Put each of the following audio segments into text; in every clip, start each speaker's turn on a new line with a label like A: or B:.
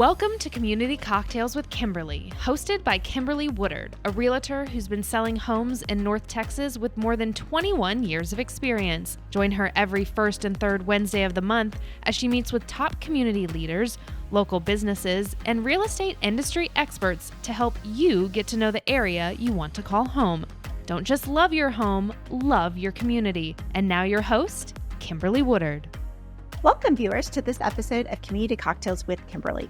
A: Welcome to Community Cocktails with Kimberly, hosted by Kimberly Woodard, a realtor who's been selling homes in North Texas with more than 21 years of experience. Join her every first and third Wednesday of the month as she meets with top community leaders, local businesses, and real estate industry experts to help you get to know the area you want to call home. Don't just love your home, love your community. And now your host, Kimberly Woodard.
B: Welcome, viewers, to this episode of Community Cocktails with Kimberly.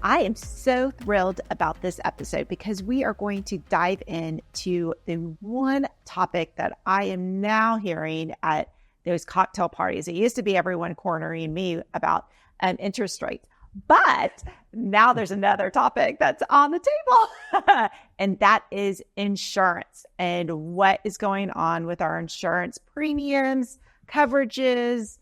B: I am so thrilled about this episode because we are going to dive into the one topic that I am now hearing at those cocktail parties. It used to be everyone cornering me about interest rates, but now there's another topic that's on the table, and that is insurance and what is going on with our insurance premiums, coverages,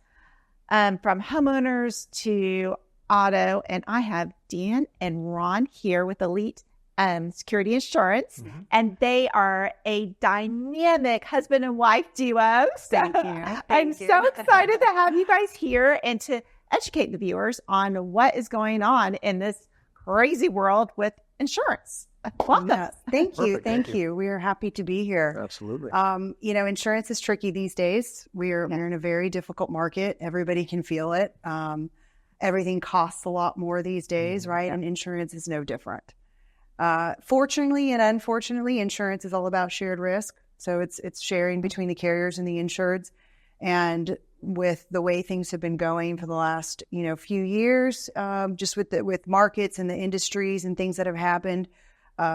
B: from homeowners to auto. And I have Diana and Ron here with Elite Security Insurance, and they are a dynamic husband and wife duo. So
C: Thank you.
B: I'm so excited to have you guys here and to educate the viewers on what is going on in this crazy world with insurance. Welcome.
C: Yeah, thank you.
D: Perfect,
C: Thank
D: thank
C: you. We are happy to be here.
D: Absolutely.
C: Insurance is tricky these days. We're in a very difficult market. Everybody can feel it. Everything costs a lot more these days, right? And insurance is no different. Fortunately and unfortunately, insurance is all about shared risk. So it's sharing between the carriers and the insureds. And with the way things have been going for the last, few years, just with markets and the industries and things that have happened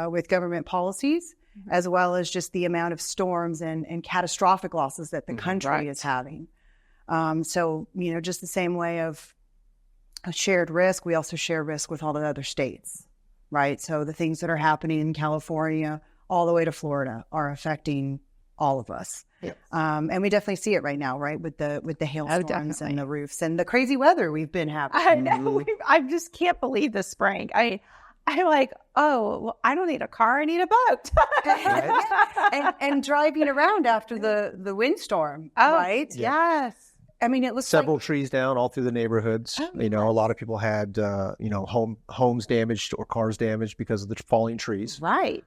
C: with government policies, as well as just the amount of storms and catastrophic losses that the country is having. So, just the same way of a shared risk, we also share risk with all the other states, right? So the things that are happening in California all the way to Florida are affecting all of us.
D: Yes.
C: And we definitely see it right now, right? With the hailstorms
B: definitely.
C: and the roofs and the crazy weather we've been having.
B: I know. I just can't believe the spring. I'm like, well, I don't need a car. I need a boat.
C: and driving around after the windstorm, right?
B: Yes.
C: I mean, it looks
D: Several trees down all through the neighborhoods. A lot of people had, homes damaged or cars damaged because of the falling trees.
B: Right.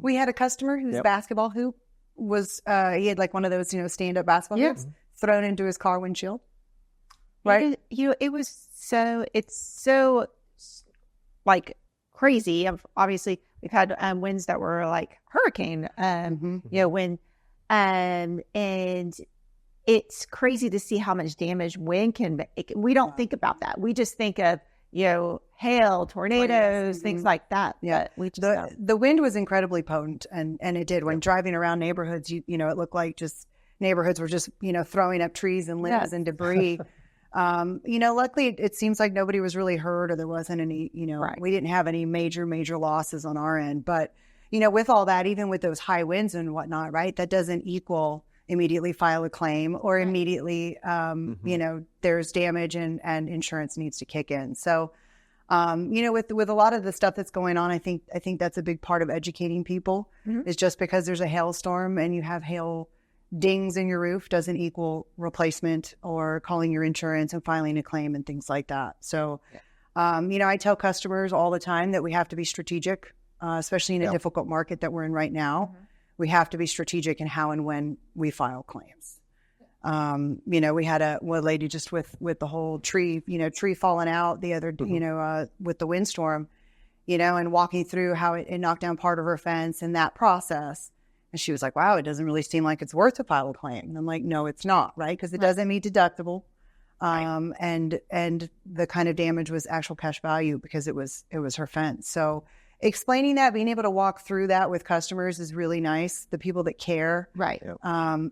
C: we had a customer whose basketball hoop was, he had like one of those, stand-up basketball hoops thrown into his car windshield. Right?
B: It's so like crazy. Obviously, we've had winds that were like hurricane, wind, and it's crazy to see how much damage wind can make. We don't think about that. We just think of, hail, tornadoes, things like that.
C: Yeah.
B: But we just
C: the wind was incredibly potent, and it did. When driving around neighborhoods, it looked like just neighborhoods were just, throwing up trees and limbs and debris. Luckily it seems like nobody was really hurt, or there wasn't any, we didn't have any major losses on our end. But, with all that, even with those high winds and whatnot, right, that doesn't equal immediately file a claim or immediately, there's damage and insurance needs to kick in. So, with a lot of the stuff that's going on, I think that's a big part of educating people is just because there's a hailstorm and you have hail dings in your roof doesn't equal replacement or calling your insurance and filing a claim and things like that. So, I tell customers all the time that we have to be strategic, especially in a difficult market that we're in right now. We have to be strategic in how and when we file claims. We had a lady just with the whole tree falling out the other, with the windstorm, and walking through how it knocked down part of her fence and that process. And she was like, wow, it doesn't really seem like it's worth to file a claim. And I'm like, no, it's not, right? Because it doesn't meet deductible. And the kind of damage was actual cash value because it was her fence. So explaining that, being able to walk through that with customers is really nice. The people that care,
B: right.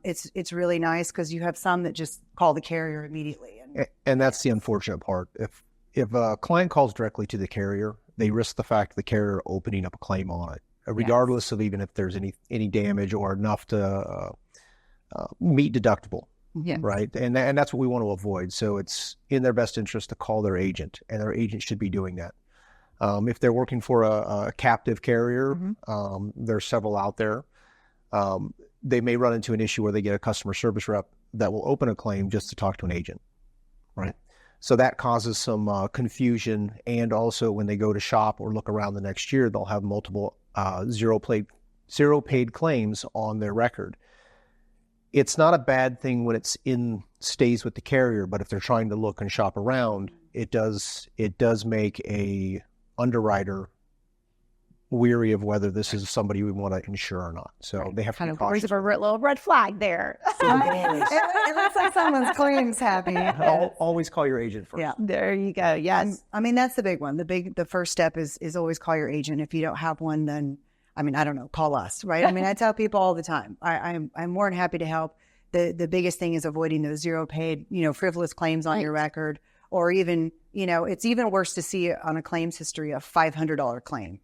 C: It's really nice because you have some that just call the carrier immediately.
D: And that's the unfortunate part. If a client calls directly to the carrier, they risk the fact of the carrier opening up a claim on it, regardless of even if there's any damage or enough to meet deductible.
B: Yeah.
D: Right. And that's what we want to avoid. So it's in their best interest to call their agent, and their agent should be doing that. If they're working for a captive carrier, there's several out there. They may run into an issue where they get a customer service rep that will open a claim just to talk to an agent, right? So that causes some confusion. And also when they go to shop or look around the next year, they'll have multiple zero paid claims on their record. It's not a bad thing when stays with the carrier, but if they're trying to look and shop around, it does make a underwriter weary of whether this is somebody we want to insure or not. So they have to
B: kind
D: be
B: of worries
D: cautious.
B: of a little red flag there.
C: It looks like someone's claims happy.
D: Always call your agent first.
C: Yeah.
B: There you go. Yes.
C: I mean, that's the big one. The first step is always call your agent. If you don't have one, then, I mean, I don't know, call us, right? I mean, I tell people all the time, I'm more than happy to help. The biggest thing is avoiding those zero paid, frivolous claims on your record, or even, it's even worse to see on a claims history a $500 claim.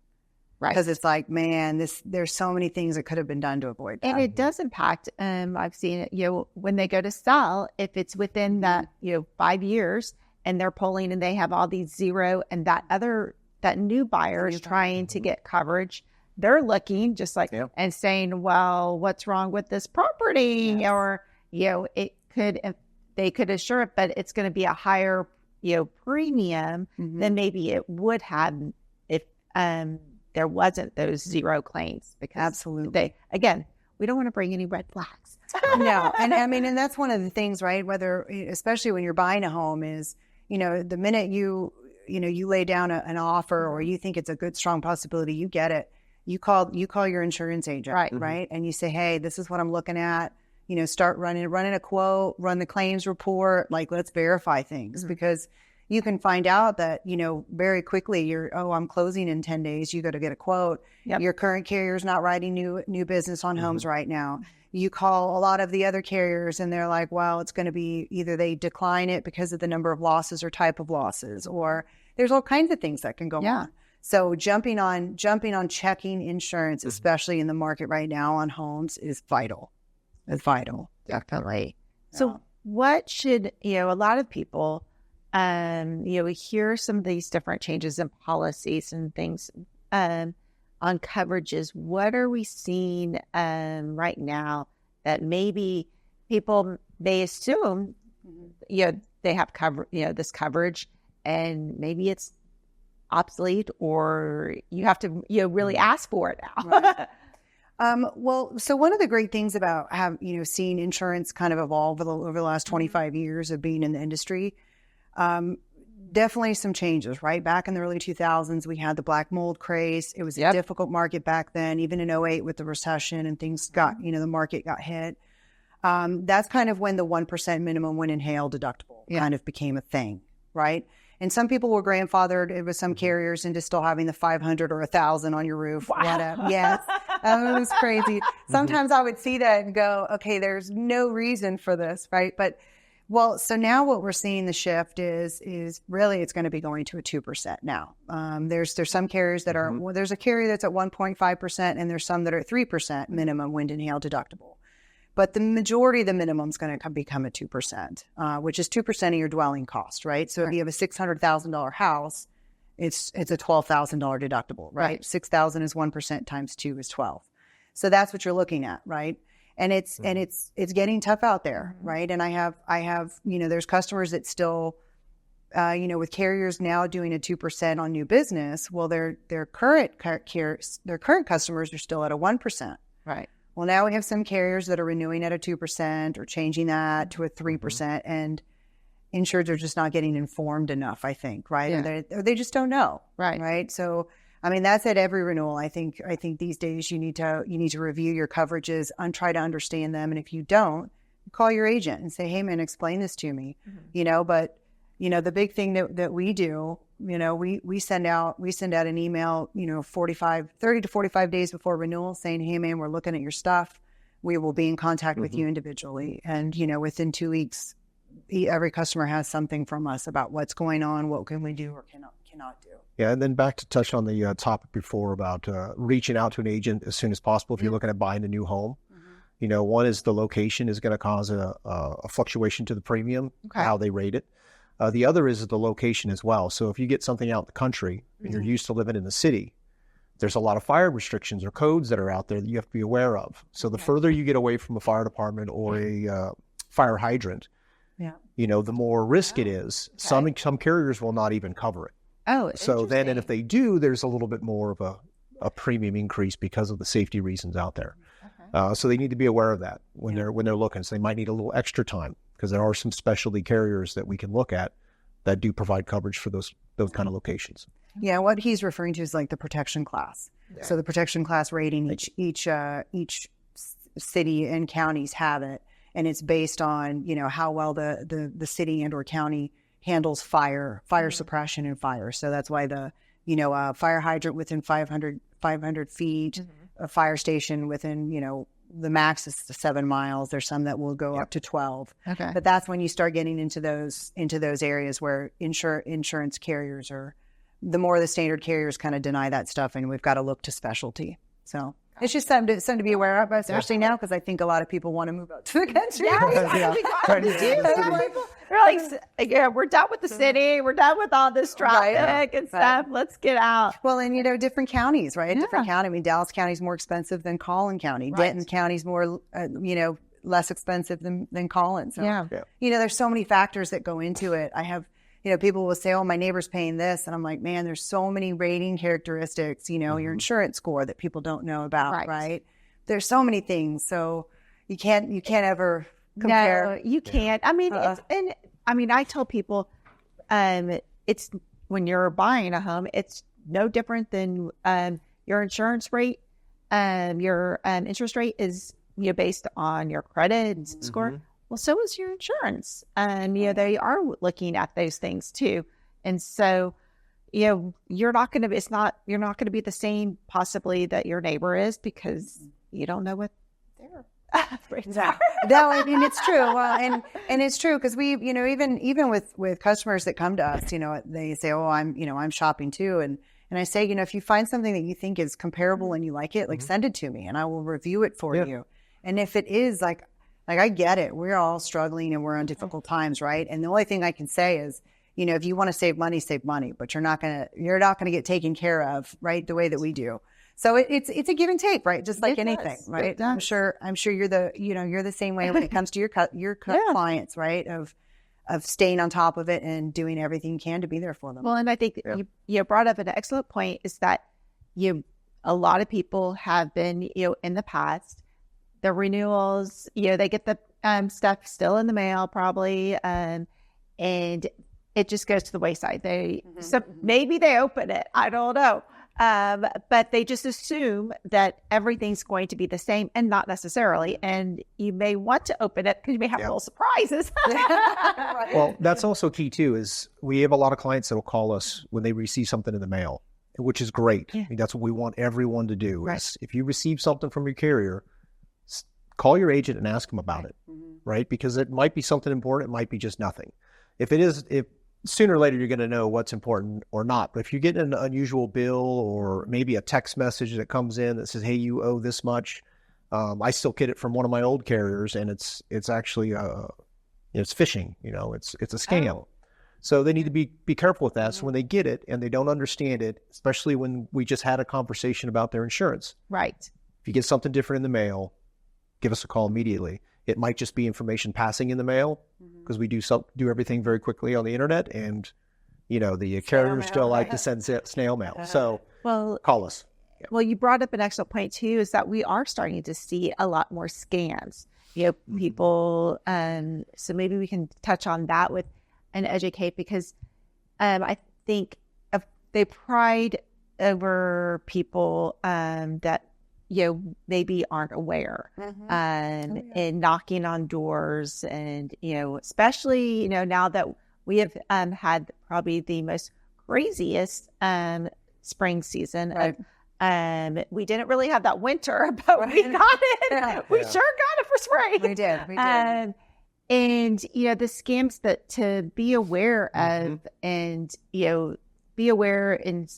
C: Right. Because it's like, man, there's so many things that could have been done to avoid that.
B: And it does impact, I've seen it, when they go to sell, if it's within that, 5 years and they're pulling and they have all these zero and that new buyer is trying to get coverage, they're looking just like, and saying, well, what's wrong with this property? Yes. Or, they could assure it, but it's going to be a higher, premium than maybe it would have if, there wasn't those zero claims, because
C: absolutely,
B: we don't want to bring any red flags.
C: No. And I mean, and that's one of the things, right? Especially when you're buying a home is, the minute you lay down an offer or you think it's a good, strong possibility, you get it. You call your insurance agent, right? And you say, hey, this is what I'm looking at. Start running a quote, run the claims report, like let's verify things, because you can find out that, very quickly I'm closing in 10 days. You got to get a quote. Yep. Your current carrier's not writing new business on homes right now. You call a lot of the other carriers and they're like, well, it's going to be either they decline it because of the number of losses or type of losses, or there's all kinds of things that can go on. So jumping on checking insurance, especially in the market right now on homes, is vital. It's vital.
B: Definitely. So what should, a lot of people, we hear some of these different changes in policies and things on coverages. What are we seeing right now that maybe people may assume, they have this coverage, and maybe it's obsolete, or you have to really ask for it now?
C: Right. Well, so one of the great things about seeing insurance kind of evolve over the last 25 years of being in the industry, definitely some changes, right? Back in the early 2000s, we had the black mold craze. It was a difficult market back then, even in 2008 with the recession and things got, the market got hit. That's kind of when the 1% minimum wind and hail deductible kind of became a thing, right? And some people were grandfathered with some carriers into still having the 500 or 1,000 on your roof. Wow. Whatever. Yes. It was crazy. Sometimes I would see that and go, okay, there's no reason for this, right? But so now what we're seeing the shift is really it's going to be going to a 2% now. There's some carriers that are, there's a carrier that's at 1.5% and there's some that are at 3% minimum wind and hail deductible. But the majority of the minimum is going to become a 2%, which is 2% of your dwelling cost, right? So if you have a $600,000 house, it's a $12,000 deductible, right? 6,000 is 1% times 2 is 12. So that's what you're looking at, right? And it's getting tough out there, right? And I have there's customers that still, with carriers now doing a 2% on new business. Well, their current customers are still at a 1%,
B: right?
C: Well, now we have some carriers that are renewing at a 2% or changing that to a 3%, and insureds are just not getting informed enough, I think, right? Yeah. Or they just don't know, right? So, I mean, that's at every renewal. I think these days you need to review your coverages and try to understand them, and if you don't, call your agent and say, "Hey, man, explain this to me," But the big thing that we do, we send out an email, 30 to 45 days before renewal saying, hey man, we're looking at your stuff. We will be in contact with you individually. And, within 2 weeks, every customer has something from us about what's going on, what can we do or cannot do.
D: Yeah. And then back to touch on the topic before about reaching out to an agent as soon as possible if you're looking at buying a new home. One is the location is going to cause a fluctuation to the premium, how they rate it. The other is the location as well. So if you get something out in the country and you're used to living in the city, there's a lot of fire restrictions or codes that are out there that you have to be aware of. So the further you get away from a fire department or a fire hydrant, the more risk it is. Okay. Some carriers will not even cover it.
B: Oh,
D: so then, and if they do, there's a little bit more of a premium increase because of the safety reasons out there. Okay. So they need to be aware of that when they're looking. So they might need a little extra time because there are some specialty carriers that we can look at that do provide coverage for those kind of locations.
C: Yeah, what he's referring to is like the protection class. Yeah. So the protection class rating, each city and counties have it, and it's based on how well the city and or county handles fire suppression and fire. So that's why the fire hydrant within 500 feet, a fire station within the max is 7 miles. There's some that will go up to 12.
B: Okay,
C: but that's when you start getting into those areas where insurance carriers are. The more the standard carriers kind of deny that stuff, and we've got to look to specialty. So it's just something to be aware of, especially now, because I think a lot of people want to move out to the country.
B: We're like, we're done with the city. We're done with all this traffic and stuff. Let's get out.
C: Well, and different counties, right? Yeah. Different county. I mean, Dallas County is more expensive than Collin County. Right. Denton County is more, less expensive than Collin. So, there's so many factors that go into it. I have. People will say, oh, my neighbor's paying this. And I'm like, man, there's so many rating characteristics, your insurance score that people don't know about, right? There's so many things. So you can't ever compare.
B: No, you can't. I mean, I tell people, it's when you're buying a home, it's no different than your insurance rate. Your interest rate is based on your credit score. Well, so is your insurance. They are looking at those things too. And so, you're not going to be the same possibly that your neighbor is because you don't know what their rates are.
C: No, I mean, it's true. Well, and it's true because we, even with customers that come to us, they say, oh, I'm shopping too. And I say, if you find something that you think is comparable and you like it, send it to me and I will review it for you. And if it is like I get it. We're all struggling and we're on difficult times, right? And the only thing I can say is, if you want to save money, but you're not gonna get taken care of, right? The way that we do. So it's a give and take, right? Just like anything, right? I'm sure you're the same way when it comes to your clients, right? Of staying on top of it and doing everything you can to be there for them.
B: Well, and I think you brought up an excellent point is that a lot of people have been, in the past. The renewals, they get the stuff still in the mail probably, and it just goes to the wayside. So maybe they open it, I don't know, but they just assume that everything's going to be the same, and not necessarily. And you may want to open it because you may have little surprises.
D: Well, that's also key too. Is we have a lot of clients that will call us when they receive something in the mail, which is great. Yeah. I mean, that's what we want everyone to do. Right. Is if you receive something from your carrier, call your agent and ask them about it, right? Because it might be something important. It might be just nothing. If sooner or later you're going to know what's important or not. But if you get an unusual bill or maybe a text message that comes in that says, hey, you owe this much. I still get it from one of my old carriers, and it's actually, it's phishing, it's a scam. Oh. So they need to be careful with that. So when they get it and they don't understand it, especially when we just had a conversation about their insurance.
B: Right.
D: If you get something different in the mail, give us a call immediately. It might just be information passing in the mail because we do everything very quickly on the internet, and the carriers still like to send snail mail. So call us. Yeah.
B: Well, you brought up an excellent point too, is that we are starting to see a lot more scams. People. So maybe we can touch on that and educate, because I think they pride over people that maybe aren't aware, and knocking on doors, and especially now that we have had probably the most craziest spring season. Right. We didn't really have that winter, but we got it. Yeah. We sure got it for spring.
C: We did.
B: And the scams that to be aware of, and be aware and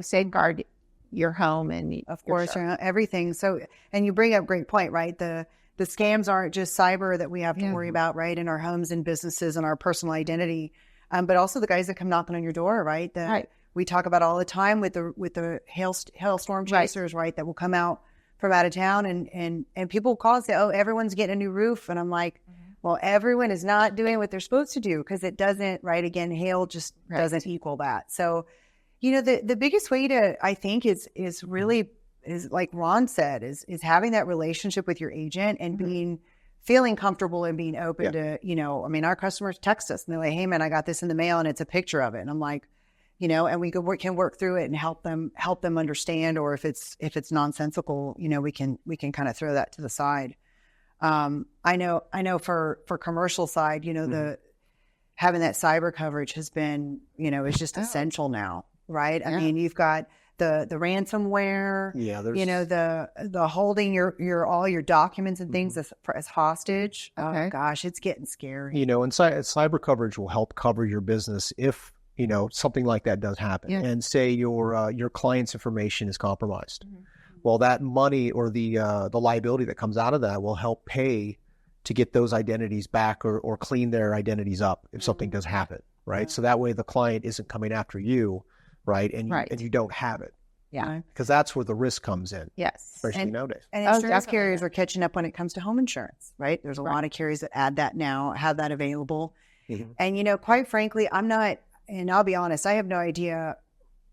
B: safeguard your home and
C: of course everything. So, and you bring up a great point, right? The scams aren't just cyber that we have to worry about, right? In our homes and businesses and our personal identity, but also the guys that come knocking on your door, right? We talk about all the time with the hailstorm chasers, right? That will come out from out of town, and people will call and say, oh, everyone's getting a new roof, and I'm like, Well, everyone is not doing what they're supposed to do because it doesn't, right? Again, hail just doesn't equal that. So, the biggest way to, I think, is really like Ron said, is having that relationship with your agent and feeling comfortable and being open to, our customers text us and they're like, hey man, I got this in the mail and it's a picture of it. And I'm like, and we can work through it and help them understand, or if it's nonsensical, we can kind of throw that to the side. I know for commercial side, the having that cyber coverage has been, is just essential now, right? I mean, you've got the ransomware, the holding your all your documents and things as hostage. Oh gosh, it's getting scary.
D: And cyber coverage will help cover your business if something like that does happen, and say your client's information is compromised. Well, that money or the liability that comes out of that will help pay to get those identities back or clean their identities up if something does happen, right? So that way the client isn't coming after you, right? And you don't have it.
B: Yeah.
D: Because that's where the risk comes in.
B: Yes.
D: Especially nowadays.
C: And insurance carriers are catching up when it comes to home insurance, right? There's a lot of carriers that add that now, have that available. And, quite frankly, and I'll be honest, I have no idea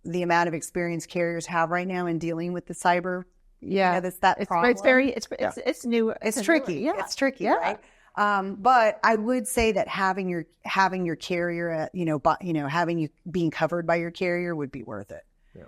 C: the amount of experience carriers have right now in dealing with the cyber. That's that problem.
B: It's new.
C: It's tricky. It's tricky, right? But I would say that having your carrier, having you being covered by your carrier would be worth it,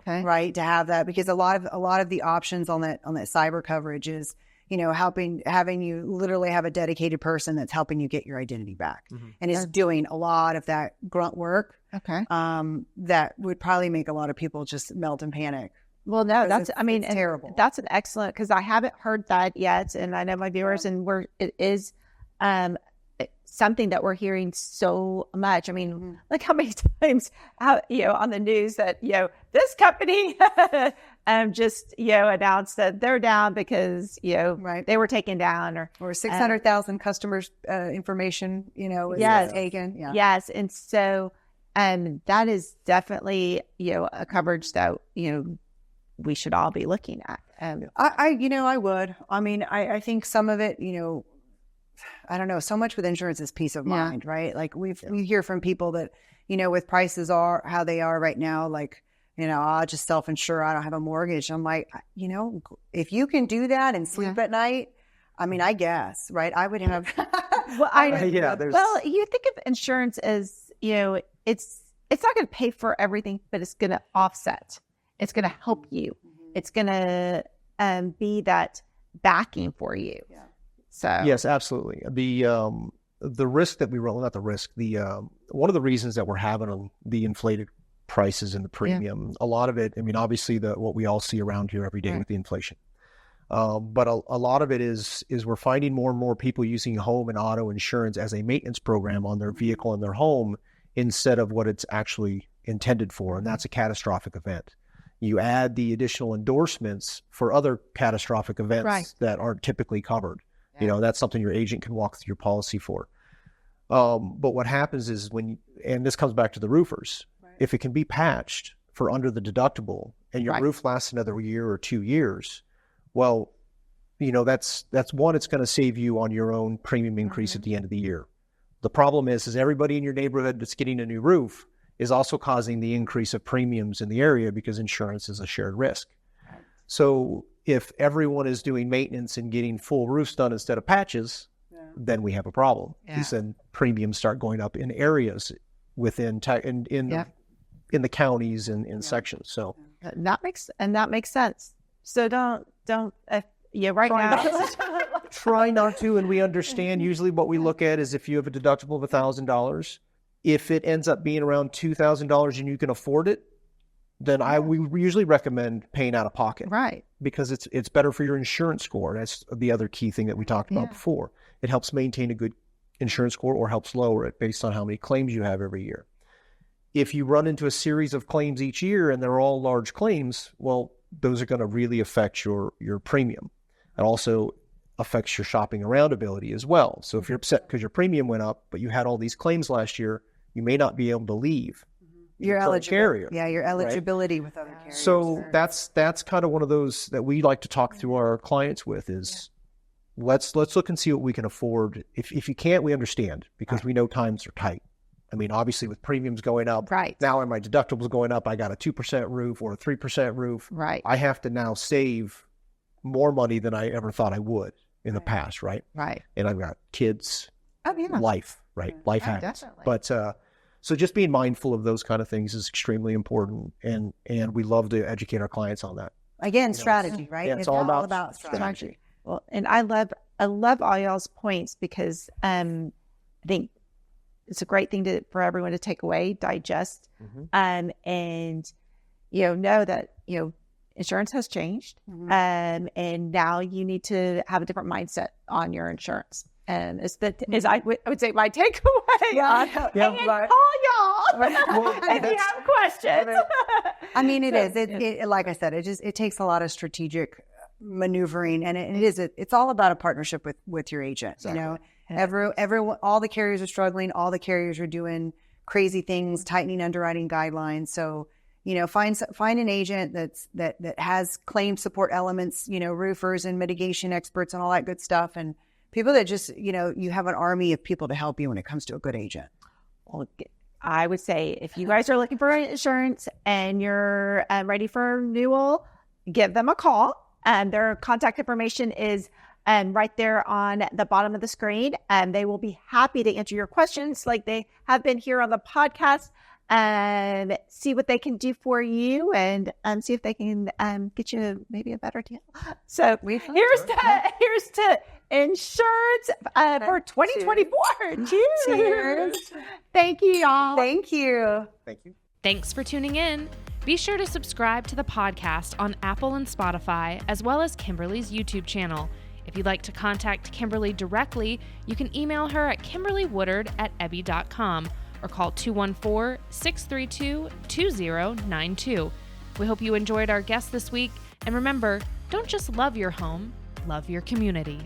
C: right? To have that, because a lot of the options on that cyber coverage is, having you literally have a dedicated person that's helping you get your identity back, and is doing a lot of that grunt work. That would probably make a lot of people just melt and panic.
B: Well, no, it's
C: terrible.
B: That's an excellent, because I haven't heard that yet, and I know my viewers, and it is something that we're hearing so much. I mean, look how many times on the news that this company just announced that they're down because they were taken down, or
C: 600,000 customers information was taken.
B: Yes, and so that is definitely a coverage that we should all be looking at.
C: I would. I mean, I think some of it, I don't know, so much with insurance is peace of mind, right? Like we hear from people that, with prices are how they are right now, like, I'll just self-insure, I don't have a mortgage. I'm like, if you can do that and sleep at night, I mean, I guess, right? I would have.
B: Well, you think of insurance as, it's not going to pay for everything, but it's going to offset. It's going to help you. It's going to be that backing for you. Yeah. So
D: yes, absolutely. The risk that we roll, not the risk, one of the reasons that we're having the inflated prices and the premium, a lot of it, I mean, obviously what we all see around here every day with the inflation. But a lot of it is we're finding more and more people using home and auto insurance as a maintenance program on their vehicle and their home instead of what it's actually intended for, and that's a catastrophic event. You add the additional endorsements for other catastrophic events that aren't typically covered. That's something your agent can walk through your policy for. But what happens is and this comes back to the roofers, if it can be patched for under the deductible and your roof lasts another year or 2 years, well, that's one, it's going to save you on your own premium increase at the end of the year. The problem is everybody in your neighborhood that's getting a new roof is also causing the increase of premiums in the area because insurance is a shared risk. So if everyone is doing maintenance and getting full roofs done instead of patches, then we have a problem. Because then premiums start going up in areas within in the counties and in sections. So
B: that makes sense. So don't right now.
D: Try not to, and we understand usually what we look at is if you have a deductible of $1,000, if it ends up being around $2,000 and you can afford it, then we usually recommend paying out of pocket.
B: Right.
D: Because it's better for your insurance score. That's the other key thing that we talked about before. It helps maintain a good insurance score or helps lower it based on how many claims you have every year. If you run into a series of claims each year and they're all large claims, well, those are going to really affect your premium. It also affects your shopping around ability as well. So if you're upset because your premium went up, but you had all these claims last year, you may not be able to leave
C: your
D: carrier.
C: Yeah, your eligibility with other carriers.
D: So that's kind of one of those that we like to talk through our clients with is, let's look and see what we can afford. If you can't, we understand, because we know times are tight. I mean, obviously with premiums going up,
B: Right.
D: now and my deductibles going up, I got a 2% roof or a 3% roof.
B: Right.
D: I have to now save more money than I ever thought I would in the past, right?
B: Right.
D: And I've got kids,
B: Oh, yeah.
D: life, right? Life
B: Oh,
D: happens.
B: definitely.
D: But so just being mindful of those kind of things is extremely important, and we love to educate our clients on that.
C: Again, strategy, right?
D: Yeah, it's all about
C: strategy.
B: Well, and I love all y'all's points, because I think it's a great thing for everyone to take away, digest, and know that insurance has changed, and now you need to have a different mindset on your insurance. And I would say my takeaway. Call y'all if you have questions.
C: I mean, it is. It like I said, it takes a lot of strategic maneuvering, and it's all about a partnership with your agent.
D: Exactly.
C: Everyone, all the carriers are struggling. All the carriers are doing crazy things, tightening underwriting guidelines. So, find an agent that has claim support elements, roofers and mitigation experts and all that good stuff, and people that just, you have an army of people to help you when it comes to a good agent.
B: Well, I would say if you guys are looking for insurance and you're ready for renewal, give them a call. Their contact information is right there on the bottom of the screen. They will be happy to answer your questions like they have been here on the podcast, and see what they can do for you, and see if they can get you maybe a better deal. So here's to insurance for 2024. Cheers. Thank you, y'all.
C: Thank you.
D: Thank you.
A: Thanks for tuning in. Be sure to subscribe to the podcast on Apple and Spotify, as well as Kimberly's YouTube channel. If you'd like to contact Kimberly directly, you can email her at kimberlywoodard@ebby.com or call 214-632-2092. We hope you enjoyed our guest this week. And remember, don't just love your home, love your community.